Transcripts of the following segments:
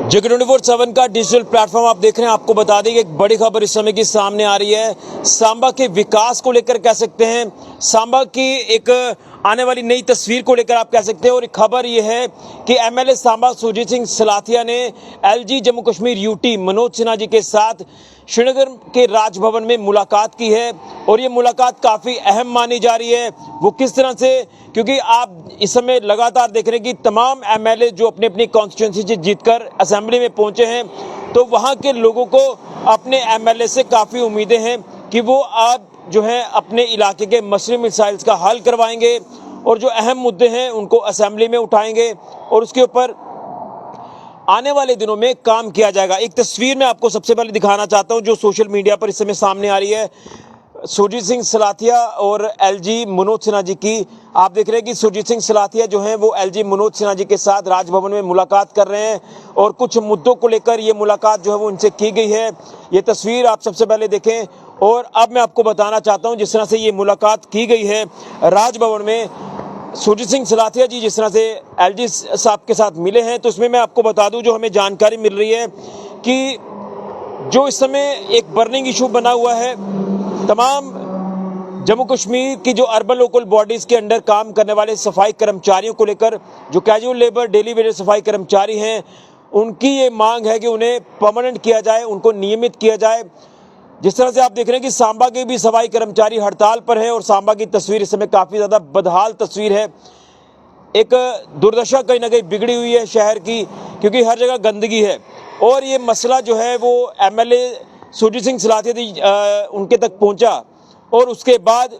जगह 24/7 का digital platform आप देख रहे हैं। आपको बता दें कि एक बड़ी खबर इस समय की सामने आ रही है। सांबा के विकास को लेकर कह सकते हैं, सांबा की एक आने वाली नई तस्वीर को लेकर आप कह सकते हैं। और खबर यह है कि एमएलए सांबा सुरजीत सिंह सलाथिया ने एलजी जम्मू कश्मीर यूटी मनोज सिन्हा जी के साथ श्रीनगर के राजभवन में मुलाकात की है। और ये मुलाकात काफ़ी अहम मानी जा रही है। वो किस तरह से, क्योंकि आप इस समय लगातार देख रहे हैं कि तमाम एमएलए जो अपनी अपनी कॉन्स्टिट्यूंसी से जीतकर असेंबली में पहुंचे हैं, तो वहां के लोगों को अपने एमएलए से काफ़ी उम्मीदें हैं कि वो अब जो है अपने इलाके के मसले मिसाइल्स का हल करवाएंगे और जो अहम मुद्दे हैं उनको असेंबली में उठाएंगे और उसके ऊपर आने वाले दिनों में काम किया जाएगा। एक तस्वीर मैं आपको सबसे पहले दिखाना चाहता हूं जो सोशल मीडिया पर इस समय सामने आ रही है, सुरजीत सिंह सलाथिया और एलजी मनोज सिन्हा जी की। आप देख रहे हैं कि सुरजीत सिंह सलाथिया जो हैं वो एलजी मनोज सिन्हा जी के साथ राजभवन में मुलाकात कर रहे हैं और कुछ मुद्दों को लेकर ये मुलाकात जो है वो इनसे की गई है। ये तस्वीर आप सबसे पहले देखें। और अब मैं आपको बताना चाहता हूँ जिस तरह से ये मुलाकात की गई है राजभवन में, सुरजीत सिंह सलाथिया जी जिस तरह से एलजी साहब के साथ मिले हैं, तो इसमें मैं आपको बता दूं जो हमें जानकारी मिल रही है कि जो इस समय एक बर्निंग इशू बना हुआ है, तमाम जम्मू कश्मीर की जो अर्बन लोकल बॉडीज़ के अंडर काम करने वाले सफाई कर्मचारियों को लेकर, जो कैजुअल लेबर डेली वेजेस सफाई कर्मचारी हैं, उनकी ये मांग है कि उन्हें परमानेंट किया जाए, उनको नियमित किया जाए। जिस तरह से आप देख रहे हैं कि सांबा के भी सफाई कर्मचारी हड़ताल पर है और सांबा की तस्वीर इस समय काफ़ी ज़्यादा बदहाल तस्वीर है। एक दुर्दशा कहीं ना कहीं बिगड़ी हुई है शहर की, क्योंकि हर जगह गंदगी है। और ये मसला जो है वो एमएलए सुरजीत सिंह सलाथिया उनके तक पहुंचा और उसके बाद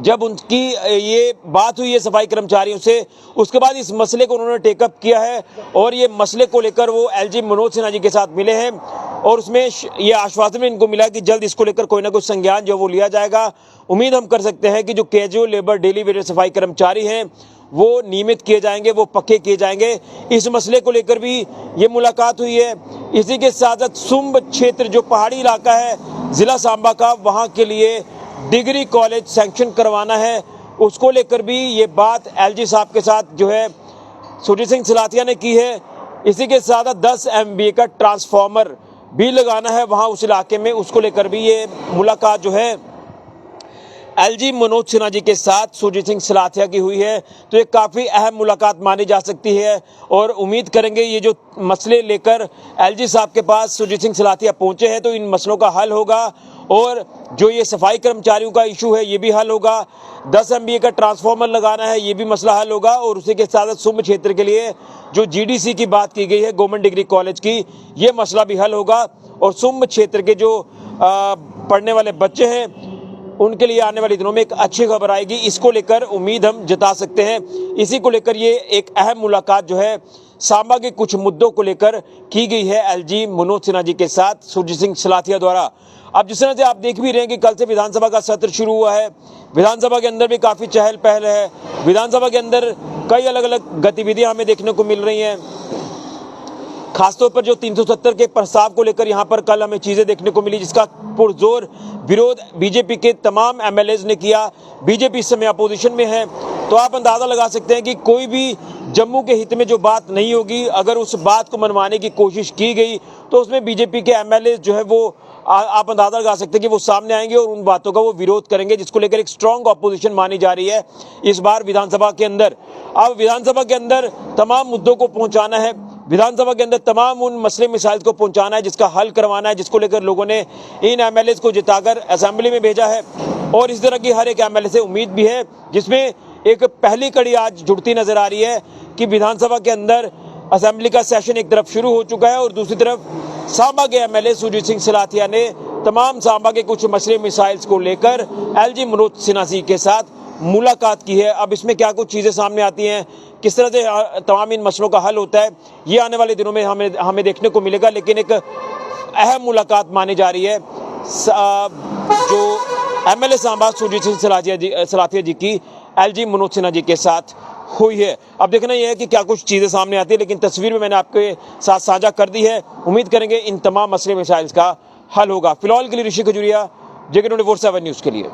जब उनकी ये बात हुई है सफाई कर्मचारियों से, उसके बाद इस मसले को उन्होंने टेकअप किया है और ये मसले को लेकर वो एलजी मनोज सिन्हा जी के साथ मिले हैं और उसमें ये आश्वासन इनको मिला कि जल्द इसको लेकर कोई ना कोई संज्ञान जो वो लिया जाएगा। उम्मीद हम कर सकते हैं कि जो कैजुअल लेबर डेली वेजेस सफाई कर्मचारी हैं वो नियमित किए जाएंगे, वो पक्के किए जाएंगे। इस मसले को लेकर भी ये मुलाकात हुई है। इसी के साथ साथ सुंब क्षेत्र जो पहाड़ी इलाका है ज़िला सांबा का, वहाँ के लिए डिग्री कॉलेज सैंक्शन करवाना है, उसको लेकर भी ये बात एलजी साहब के साथ जो है सुरजीत सिंह सलाथिया ने की है। इसी के साथ 10 MVA का ट्रांसफार्मर भी लगाना है वहाँ उस इलाके में, उसको लेकर भी ये मुलाकात जो है एलजी मनोज सिन्हा जी के साथ सुरजीत सिंह सलाथिया की हुई है। तो ये काफ़ी अहम मुलाकात मानी जा सकती है और उम्मीद करेंगे ये जो मसले लेकर एलजी साहब के पास सुरजीत सिंह सलाथिया पहुंचे हैं तो इन मसलों का हल होगा और जो ये सफाई कर्मचारियों का इशू है ये भी हल होगा। 10 MVA का ट्रांसफार्मर लगाना है ये भी मसला हल होगा और उसी के साथ सुंब क्षेत्र के लिए जो GDC की बात की गई है गवर्नमेंट डिग्री कॉलेज की, ये मसला भी हल होगा। और सुंब क्षेत्र के जो पढ़ने वाले बच्चे हैं उनके लिए आने वाले दिनों में एक अच्छी खबर आएगी, इसको लेकर उम्मीद हम जता सकते हैं। इसी को लेकर ये एक अहम मुलाकात जो है सांबा के कुछ मुद्दों को लेकर की गई है एलजी मनोज सिन्हा जी के साथ सुरजीत सिंह सलाथिया द्वारा। अब जिस तरह से आप देख भी रहे हैं कि कल से विधानसभा का सत्र शुरू हुआ है, विधानसभा के अंदर भी काफ़ी चहल पहल है। विधानसभा के अंदर कई अलग अलग गतिविधियां हमें देखने को मिल रही हैं। खासतौर पर जो 370 के प्रस्ताव को लेकर यहाँ पर कल हमें चीज़ें देखने को मिली, जिसका पुरजोर विरोध बीजेपी के तमाम एमएलएज ने किया। बीजेपी इस समय अपोजिशन में है, तो आप अंदाज़ा लगा सकते हैं कि कोई भी जम्मू के हित में जो बात नहीं होगी, अगर उस बात को मनवाने की कोशिश की गई तो उसमें बीजेपी के एमएलए जो है वो आप अंदाज़ा लगा सकते हैं कि वो सामने आएंगे और उन बातों का वो विरोध करेंगे, जिसको लेकर एक स्ट्रॉन्ग अपोजिशन मानी जा रही है इस बार विधानसभा के अंदर। अब विधानसभा के अंदर तमाम मुद्दों को पहुंचाना है, विधानसभा के अंदर तमाम उन मसले मिसाइल को पहुंचाना है जिसका हल करवाना है, जिसको लेकर लोगों ने इन एमएलए को जिताकर असेंबली में भेजा है। और इस तरह की हर एक एमएलए से उम्मीद भी है, जिसमें एक पहली कड़ी आज जुड़ती नजर आ रही है कि विधानसभा के अंदर असेंबली का सेशन एक तरफ शुरू हो चुका है और दूसरी तरफ सांबा के एमएलए सुरजीत सिंह सलाथिया ने तमाम सांबा के कुछ मसले मिसाइल्स को लेकर एलजी मनोज सिन्हा जी के साथ मुलाकात की है। अब इसमें क्या कुछ चीज़ें सामने आती हैं, किस तरह से तमाम इन मसलों का हल होता है, ये आने वाले दिनों में हमें देखने को मिलेगा। लेकिन एक अहम मुलाकात मानी जा रही है जो एमएलए सांबा सुरजीत सिंह सलाथिया जी की एलजी मनोज सिन्हा जी के साथ हुई है। अब देखना यह है कि क्या कुछ चीज़ें सामने आती है, लेकिन तस्वीर में मैंने आपके साथ साझा कर दी है। उम्मीद करेंगे इन तमाम मसले मिसाइल्स का हल होगा। फिलहाल के लिए ऋषि खजूरिया, जगह 24/7 न्यूज़ के लिए।